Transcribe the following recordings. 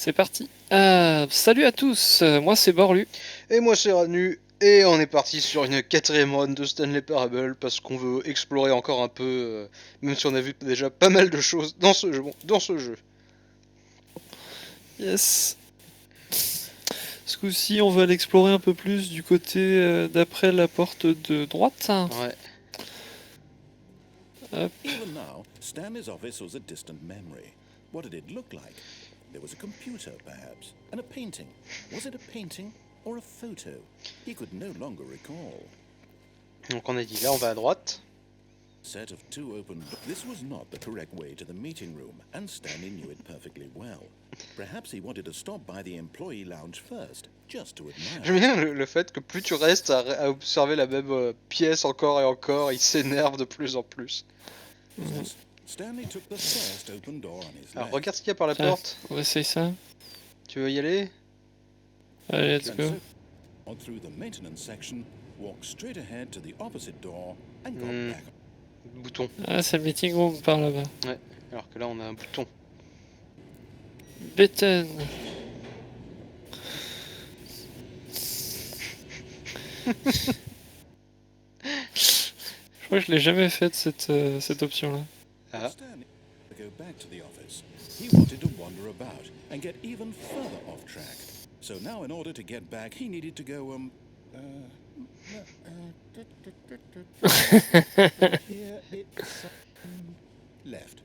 C'est parti. Salut à tous, moi c'est Borlu. Et moi c'est Ranu, et on est parti sur une quatrième run de Stanley Parable parce qu'on veut explorer encore un peu, même si on a vu déjà pas mal de choses dans ce jeu. Yes. Ce coup-ci, on va l'explorer un peu plus du côté d'après la porte de droite. Ouais. Hop. Even now, Stanley's office was a distant memory. What did it look like? There was a computer, perhaps, and a painting. Was it a painting or a photo? He could no longer recall. Donc on a dit là on va à droite. Set of two open doors. This was not the correct way to the meeting room, and Stanley knew it perfectly well. Perhaps he wanted to stop by the employee lounge first, just to admire. J'aime bien le fait que plus tu restes à observer la même pièce encore et encore, il s'énerve de plus en plus. Stanley took the first open door on his Alors left. regarde ce qu'il y a par la porte. On va essayer ça. Tu veux y aller? Allez, let's And go. so, on through the maintenance section, walked straight ahead to the opposite door, and got back. Bouton. Ah, c'est le meeting room par là-bas. Ouais. Alors que là on a un bouton. Button. Je crois que je l'ai jamais faite cette option-là. Ah. Stanley to go back to the office. He wanted to wander about and get even further off track. So now, in order to get back, he needed to go here it's left.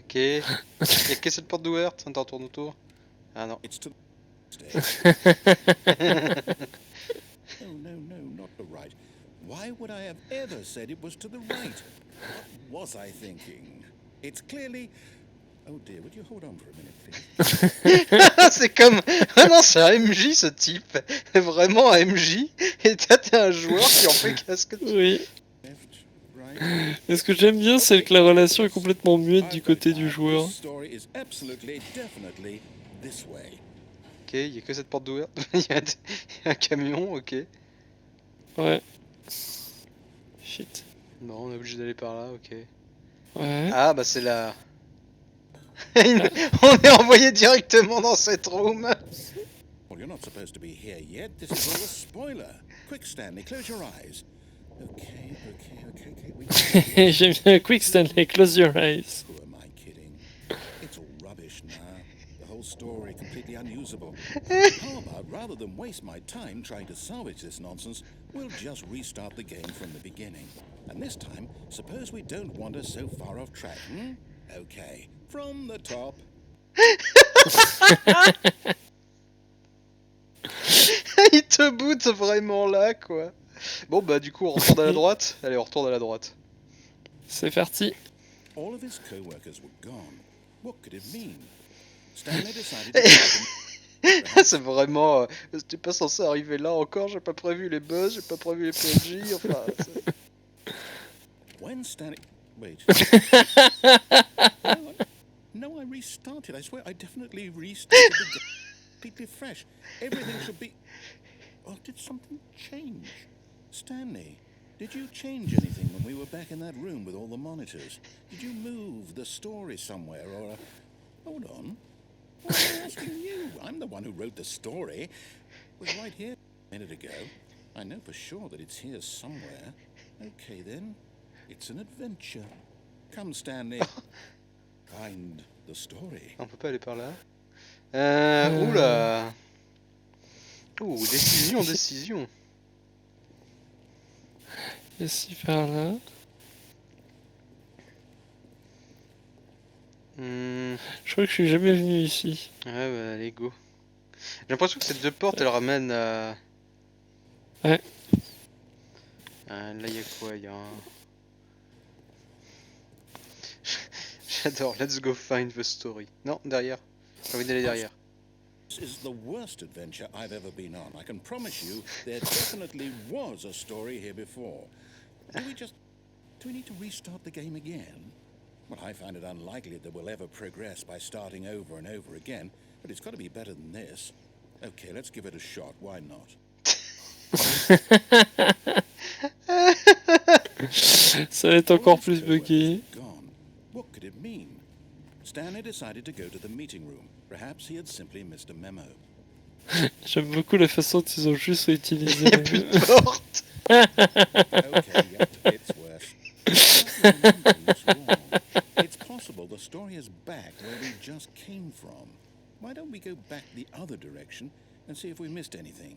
Ok. Y'a que cette porte ouverte? Attends, tourne autour. Ah non. It's to the Oh no, not the right. Why would I have ever said it was to the right? What was I thinking? It's clearly. Oh dear, would you hold on for a minute, please? C'est comme... Ah non, c'est un MJ ce type. Vraiment un MJ. Et t'es un joueur qui en fait qu'est-ce que tu... Oui. Left, right. Et ce que j'aime bien, c'est que la relation est complètement muette du côté du joueur. This story is absolutely, definitely this way. Ok, il y a que cette porte ouverte. Il y a un camion, ok. Ouais. Shit. Bon, on est obligé d'aller par là, ok. Ouais. Ah bah c'est là. On est envoyé directement dans cette room. Well, you're not supposed to be here yet. This is all a spoiler. Quick, Stanley, close your eyes. Okay. J'aime bien Quick Stanley, close your eyes. Who am I kidding? It's all rubbish now. The whole story completely unusable. How about, rather than waste my time trying to salvage this nonsense, we'll just restart the game from the beginning. And this time, suppose we don't wander so far off track, Okay, from the top. Il te boot vraiment là, quoi. Bon bah du coup on retourne à la droite. Allez, on retourne à la droite. C'est parti. All of his co-workers were gone. What could it mean? Stanley decided to C'est vraiment... T'es pas censé arriver là encore, j'ai pas prévu les buzz, j'ai pas prévu les PNJ, enfin... When Stanley... Wait. No, I restarted. I swear I definitely restarted the game. Completely fresh. Everything should be... Oh, did something change? Stanley, did you change anything when we were back in that room with all the monitors? Did you move the story somewhere or... Hold on. Why am I asking you? I'm the one who wrote the story. It was right here a minute ago. I know for sure that it's here somewhere. Okay then. It's an adventure. Come, Stanley. Find the story. On peut pas aller par là. Oula. Ouh, décision. Ici par là. Je crois que je suis jamais venu ici. Ouais, bah allez, go. J'ai l'impression que ces deux portes, elles ramènent à... Ouais. Là, y'a quoi? Y'a un... J'adore, let's go find the story. Non, derrière. J'ai envie d'aller derrière. This is the worst adventure I've ever been on. I can promise you there definitely was a story here before. Do we need to restart the game again? Well, I find it unlikely that we'll ever progress by starting over and over again, but it's got to be better than this. Okay, let's give it a shot. Why not? Ça va être encore plus buggé. What could it mean? Stanley decided to go to the meeting room. Perhaps he had simply missed a memo. J'aime beaucoup la façon dont ils ont juste réutilisé. Il y a plus de porte. Okay, yeah, it's worse. But my remembering looks wrong. It's possible the story is back where we just came from. Why don't we go back the other direction and see if we missed anything?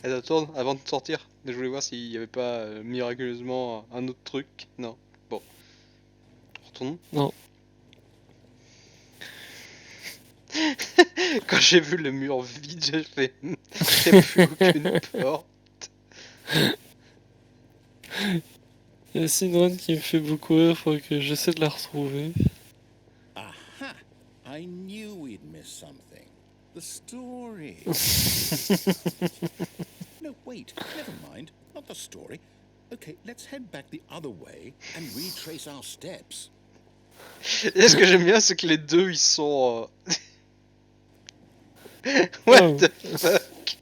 Elle attend avant de sortir. Je voulais voir s'il n'y avait pas miraculeusement un autre truc. Non. Bon. Retournons. Non. Quand j'ai vu le mur vide, j'ai fait. Il n'y a plus aucune porte. Il y a aussi une run qui me fait beaucoup rire, faut que j'essaie de la retrouver. Aha! I knew we'd missed something. The story. No, wait, never mind. Not the story. Okay, let's head back the other way and retrace our steps. Et ce que j'aime bien, c'est que les deux ils sont. What the fuck?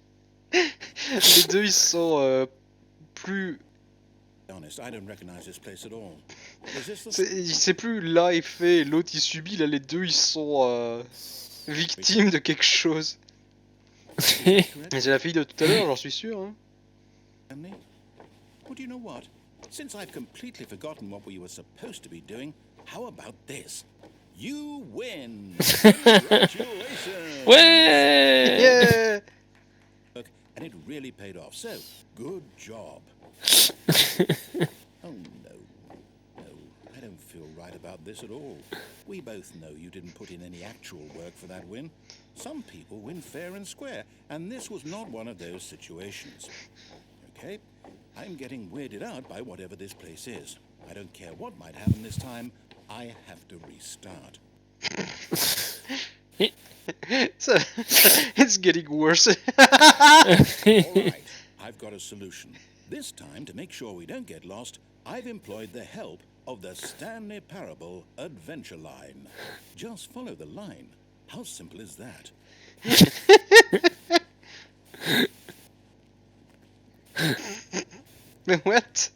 Les deux ils sont plus. Honest, I don't recognize this place at all. Is this the C'est plus là il fait et l'autre il subit. Là les deux ils sont victimes de quelque chose. Et c'est la fille de tout à l'heure, j'en suis sûr. Hein. Stanley? Well, do you know what? Since I've completely forgotten what we were supposed to be doing, how about this? You win! Congratulations! Ouais. Yeah! Look, and it really paid off, so good job. Oh no, no, I don't feel right about this at all. We both know you didn't put in any actual work for that win. Some people win fair and square, and this was not one of those situations. Okay, I'm getting weirded out by whatever this place is. I don't care what might happen this time, I have to restart. So, it's getting worse. Alright, I've got a solution. This time, to make sure we don't get lost, I've employed the help of the Stanley Parable Adventure Line. Just follow the line. How simple is that? Mais what?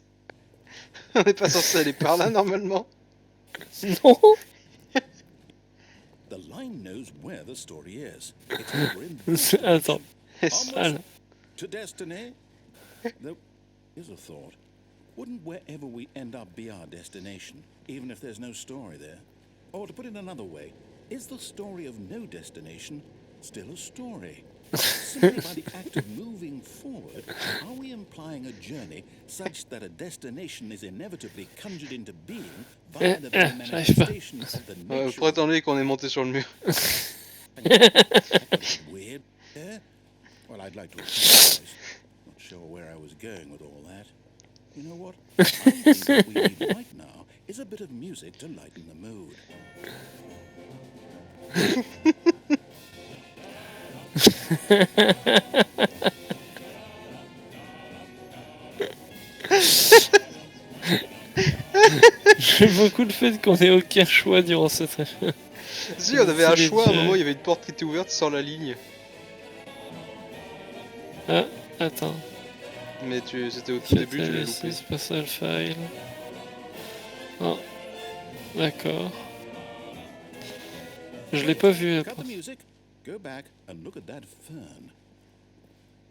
On n'est pas censé aller par là normalement? Non. The line knows where the story is. It's over in this Attends. direction. Ah, là. To destiny? Though, here's a thought. Wouldn't wherever we end up be our destination, even if there's no story there? Or to put it another way, is the story of no destination still a story? Simply by the act of moving forward, are we implying a journey such that a destination is inevitably conjured into being via the very j'arrive pas. manifestation of the Pour nature attendre qu'on est monté sur le mur. weird there? Well, I'd like to apologize. Not sure where I was going with all that. You know what? I think what we need right now is a bit of music to lighten the mood. J'aime beaucoup le fait qu'on ait aucun choix durant cette. Si, on avait un C'est choix, à un les moment dieux. il y avait une porte qui était ouverte sans la ligne. Ah, attends. Mais c'était au tout début, tu l'as loupé. C'est pas ça le file. Non. D'accord. Je l'ai pas vu Cut the après. music, go back and look at that fern.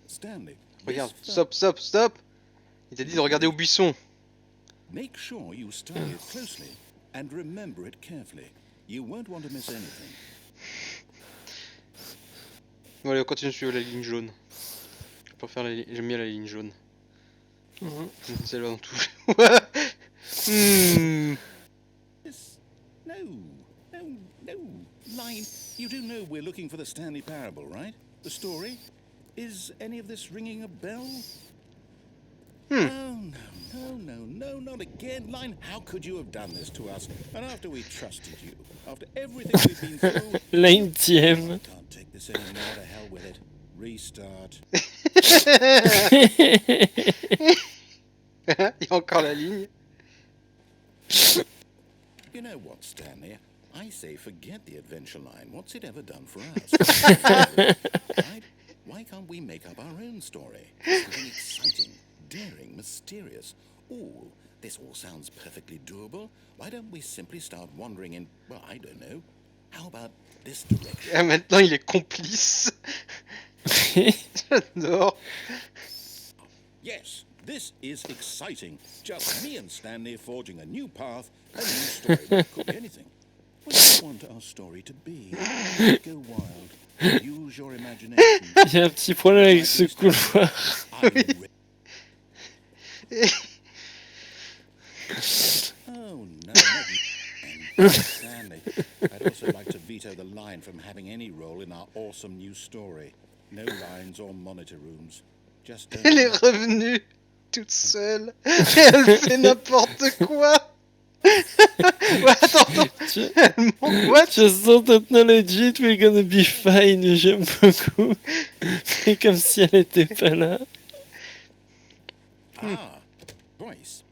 Stanley, this Regarde, fern- stop, stop, stop! Il t'a dit de regarder au buisson. Make sure you study it closely and remember it carefully. You won't want to miss anything. Bon allez, on continue sur la ligne jaune. Je préfère j'aime bien la ligne jaune. Mhm. C'est là dans tout. Hmm. This, no, line. You do know we're looking for the Stanley Parable, right? The story? Is any of this ringing a bell? Oh, no, not again. Line, how could you have done this to us? And after we trusted you, after everything we've been through... La énième. I can't take this anymore, to hell with it. Restart. Il y a encore la ligne. You know what, Stanley? I say forget the adventure line. What's it ever done for us? Right? Why can't we make up our own story? Something exciting, daring, mysterious. Ooh, this all sounds perfectly doable. Why don't we simply start wandering in, well, I don't know. How about this direction? Et maintenant, il est complice. J'adore. Yes, this is exciting. Just me and Stanley forging a new path, a new story. Could be anything. What do you want our story to be? Go wild. Use your imagination. Il y a un petit problème avec ce couloir. Oh no, not Stanley. I'd also like to veto the line from having any role in our awesome new story. No lines or monitor rooms. Just Elle est revenue toute seule. Et elle fait n'importe quoi. Ouais, attends. What? Just the technology, we're gonna be fine. J'aime beaucoup. C'est comme si elle était pas là. Ah, Bryce,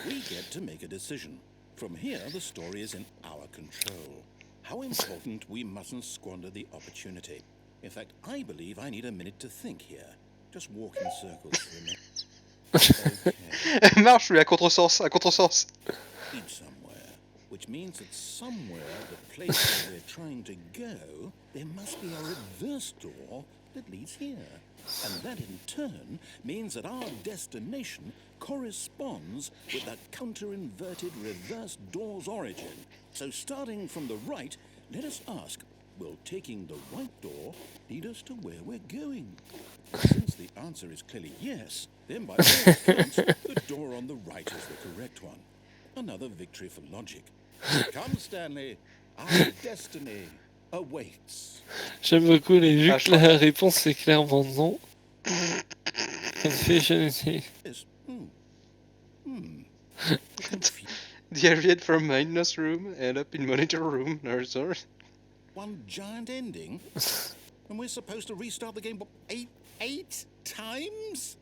we get to make a decision. From here, the story is in our control. How important we mustn't squander the opportunity. In fact, I believe I need a minute to think here. Just walk in circles for a minute. Okay. Elle marche, lui, à contresens, à contresens. Lead somewhere, which means that somewhere, the place where we're trying to go, there must be a reverse door that leads here. And that in turn means that our destination corresponds with the counter-inverted reverse door's origin. So starting from the right, let us ask, will taking the right door lead us to where we're going? Since the answer is clearly yes, then by all accounts, the door on the right is the correct one. Another victory for logic. Come, Stanley, our destiny awaits. J'aime beaucoup les vues Ah, que la réponse est clairement non. Ça me fait gêner. Yes. Deviate from maintenance room, end up in monitor room, no resort. One giant ending? And we're supposed to restart the game what, eight times?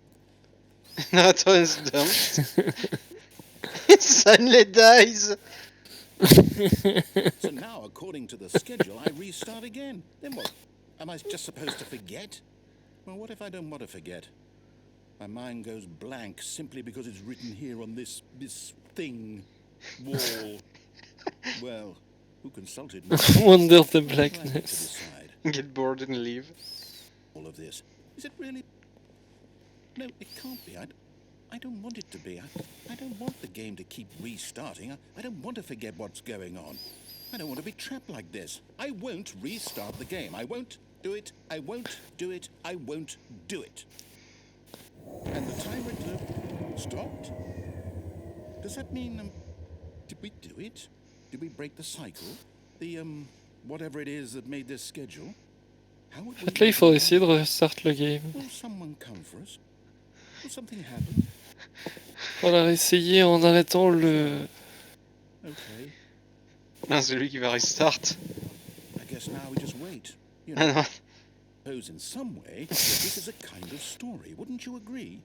Narrator is dumped. Stanley dies. So now, according to the schedule, I restart again. Then what? Am I just supposed to forget? Well, what if I don't want to forget? My mind goes blank simply because it's written here on this thing, wall. Well, who consulted me? Wonder the What do I need to blackness. decide? Get bored and leave. All of this. Is it really? No, it can't be. I don't want it to be. I don't want the game to keep restarting. I don't want to forget what's going on. I don't want to be trapped like this. I won't restart the game. I won't do it. I won't do it. I won't do it. And the timer stopped? Does that mean, did we do it? Did we break the cycle? The, whatever it is that made this schedule? How would En fait, là, il faudrait essayer de restart le game. Will someone come for us? Will something happen? Faudra essayer en arrêtant le... Okay. Non, c'est lui qui va restart. I guess now we just wait. You Ah know, non. suppose in some way that this is a kind of story. Wouldn't you agree?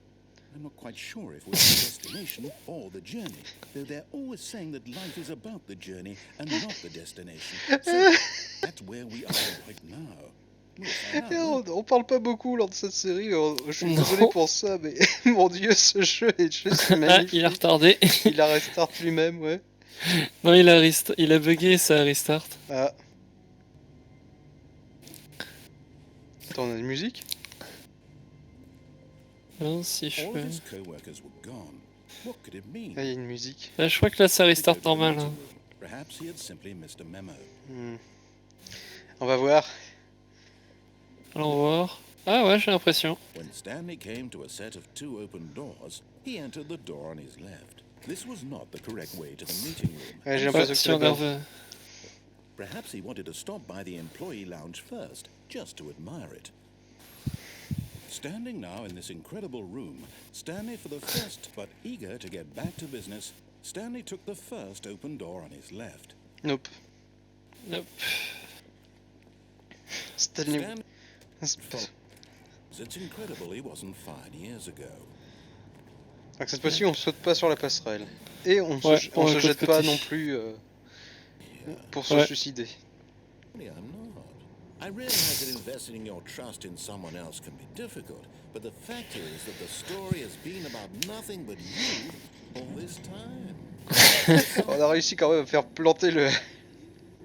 I'm not quite sure if we're the destination or the journey, though they're always saying that life is about the journey and not the destination. So that's where we are right now. We'll find out, On parle pas beaucoup lors de cette série, je suis Non. désolé pour ça, mais mon dieu, ce jeu est juste Ah, magnifique. il a retardé. Il a restart lui-même, ouais. Non, il a bugué, ça a restart. Ah. Attends, on a une musique? Non, si je all peux... of his co-workers were gone. What could it mean? Ah, il y a une musique. Là, je crois que là, ça He restart go to the normal. meeting Hein. room. Perhaps he had simply missed a memo. On va voir. Allons voir. Ah ouais, j'ai l'impression. When Stanley came to a set of 2 open doors, he entered the door on his left. This was not the correct way to the meeting room. Ouais, j'ai Ouais, l'impression que si c'est on la en bonne. veut... Perhaps he wanted to stop by the employee lounge first, just to admire it. Standing now in this incredible room, Stanley for the first, but eager to get back to business, Stanley took the first open door on his left. Nope. Nope. Stanley. Stanley It's incredible he wasn't fired years ago. Donc cette fois-ci, on saute pas sur la passerelle. Et on Ouais, se, on va se jette pas côté. non plus pour se Ouais. suicider. I'm not. I realize that investing your trust in someone else can be difficult, but the fact is that the story has been about nothing but you all this time. On a réussi quand même à faire planter le...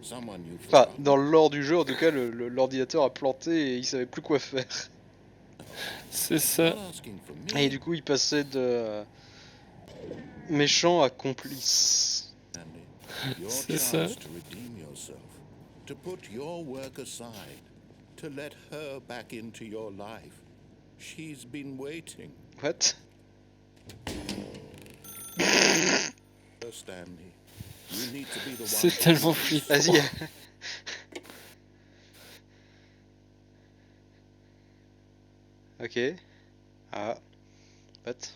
Someone you've Enfin, forgotten. dans le lore du jeu, en tout cas, l'ordinateur a planté et il savait plus quoi faire. C'est ça. Not asking for me. Et du coup, il passait de méchant à complice. Stanley, your C'est ça. chance to redeem yourself, to put your work aside, to let her back into your life. She's been waiting. What? Stanley, you need to be the one. C'est tellement flippant. Vas-y. Ok. Ah. What?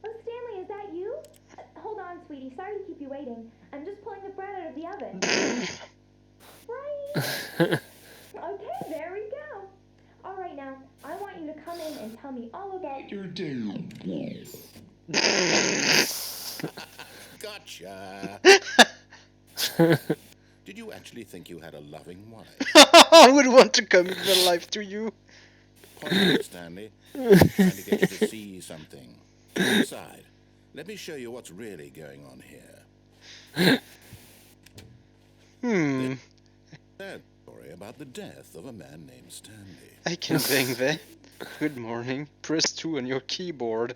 Oh, Stanley, is that you? Hold on, sweetie. Sorry to keep you waiting. I'm just pulling the bread out of the oven. Right? Okay, there we go. All right, now, I want you to come in and tell me all about your day. Gotcha. Did you actually think you had a loving wife? I would want to commit my life to you. Point, Stanley. I'm trying to get you to see something. Inside. Let me show you what's really going on here. Sad story about the death of a man named Stanley. I can bang that. Good morning. Press 2 on your keyboard.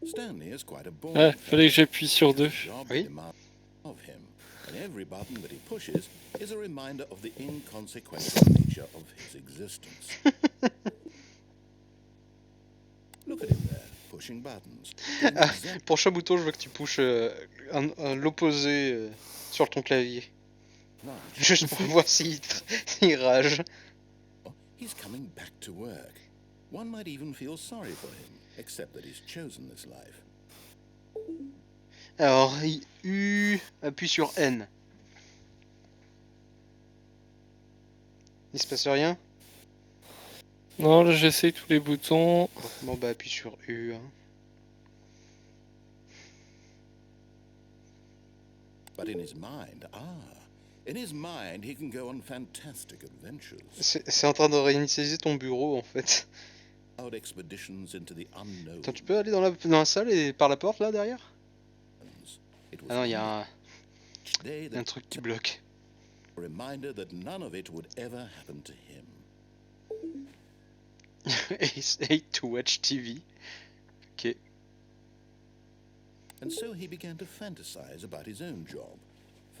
Stanley is quite a boy. Ah, fallait que j'appuie sur 2. Oui. Of him, and every button that he pushes is a reminder of the inconsequential nature of his existence. Look at him there, pushing buttons. doing Ah, exactly prochain bouton, je veux que tu pushes l'opposé sur ton clavier. right. Juste pour voir s'il rage. He's coming back to work. One might even feel sorry for him, except that he's chosen this life. Alors, U, appuie sur N. Il se passe rien? Non, là j'essaye tous les boutons. Bon bah appuie sur U. Hein. But in his mind, in his mind, he can go on fantastic adventures. C'est en train de réinitialiser ton bureau en fait. Out expeditions into the unknown. Attends, tu peux aller dans la salle et par la porte là derrière? It was Ah non, il y a each day un that truc qui bloque. a reminder that none of it would ever happen to him. Ace 8 to watch TV. Ok. And so he began to fantasize about his own job.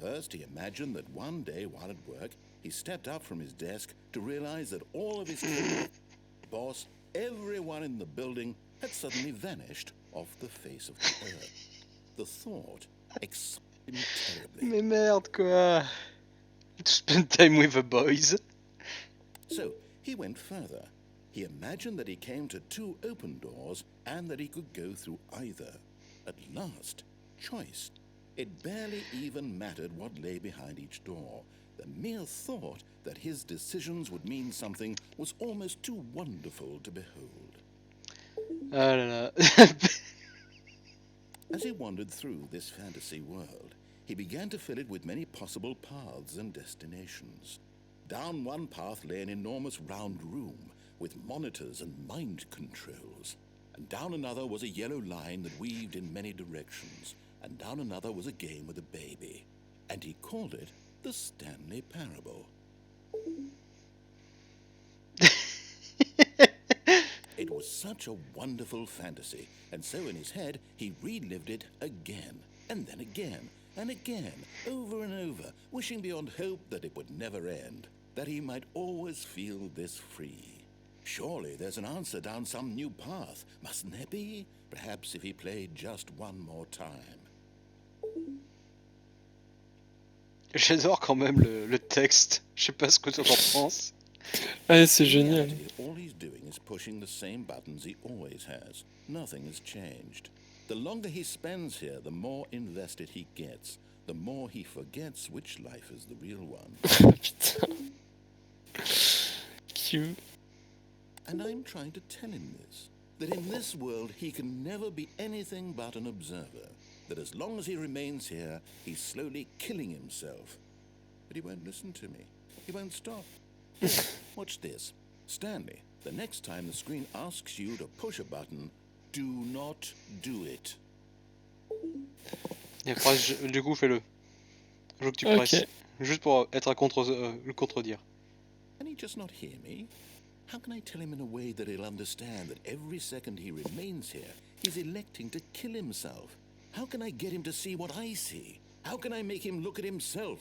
First, he imagined that one day while at work, he stepped up from his desk to realize that all of his boss, everyone in the building, had suddenly vanished off the face of the earth. The thought excited him terribly. Mais merde quoi. To spend time with the boys. So he went further. He imagined that he came to 2 open doors and that he could go through either. At last, choice. It barely even mattered what lay behind each door. The mere thought that his decisions would mean something was almost too wonderful to behold. Ah là là. As he wandered through this fantasy world, he began to fill it with many possible paths and destinations. Down one path lay an enormous round room with monitors and mind controls. And down another was a yellow line that weaved in many directions. And down another was a game with a baby. And he called it the Stanley Parable. It was such a wonderful fantasy, and so in his head he relived it again, and then again, and again, over and over, wishing beyond hope that it would never end, that he might always feel this free. Surely there's an answer down some new path, mustn't there be? Perhaps if he played just one more time. J'adore quand même le texte. Je sais pas ce que tu en penses. Ah, c'est In génial. reality, all he's doing is pushing the same buttons he always has. Nothing has changed. The longer he spends here, the more invested he gets. The more he forgets which life is the real one. Putain. Cute. And I'm trying to tell him this. That in this world he can never be anything but an observer. That as long as he remains here, he's slowly killing himself. But he won't listen to me. He won't stop. Here, watch this. Stanley, The next time the screen asks you to push a button, do not do it. Et après, du coup, fais-le. Je veux que tu Ok. presses. Juste pour être à le contredire. Can he just not hear me? How can I tell him in a way that he'll understand that every second he remains here, he's electing to kill himself? How can I get him to see what I see? How can I make him look at himself?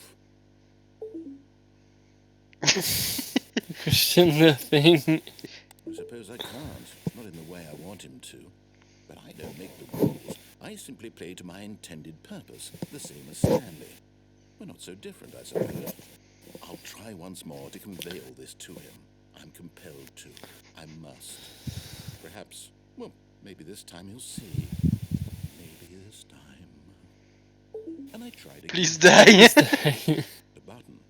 Question nothing. I suppose I can't, not in the way I want him to. But I don't make the rules. I simply play to my intended purpose, the same as Stanley. We're not so different, I suppose. I'll try once more to convey all this to him. I'm compelled to. I must. Perhaps, well, maybe this time he'll see. Maybe this time. And I tried again. Please die. The button.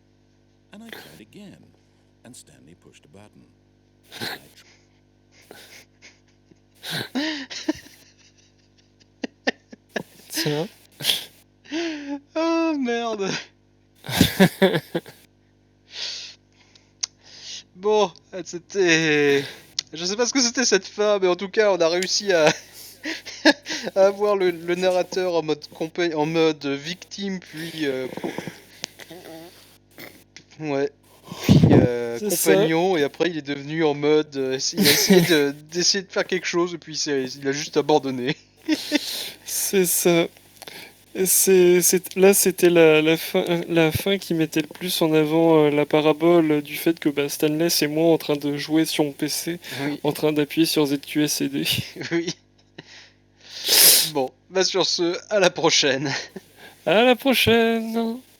And I tried again. And Stanley pushed a button. And Tiens. Oh merde. Bon, c'était... Je sais pas ce que c'était cette fin, mais en tout cas, on a réussi à, à avoir le narrateur en mode victime, puis... Ouais. Puis compagnon, et après il est devenu en mode... il a essayé d'essayer de faire quelque chose, et puis il a juste abandonné. C'est ça. Là, c'était la fin qui mettait le plus en avant la parabole du fait que Stanley, c'est moi en train de jouer sur mon PC, Oui. en train d'appuyer sur ZQSD. Oui. Bon, bah sur ce, à la prochaine. À la prochaine!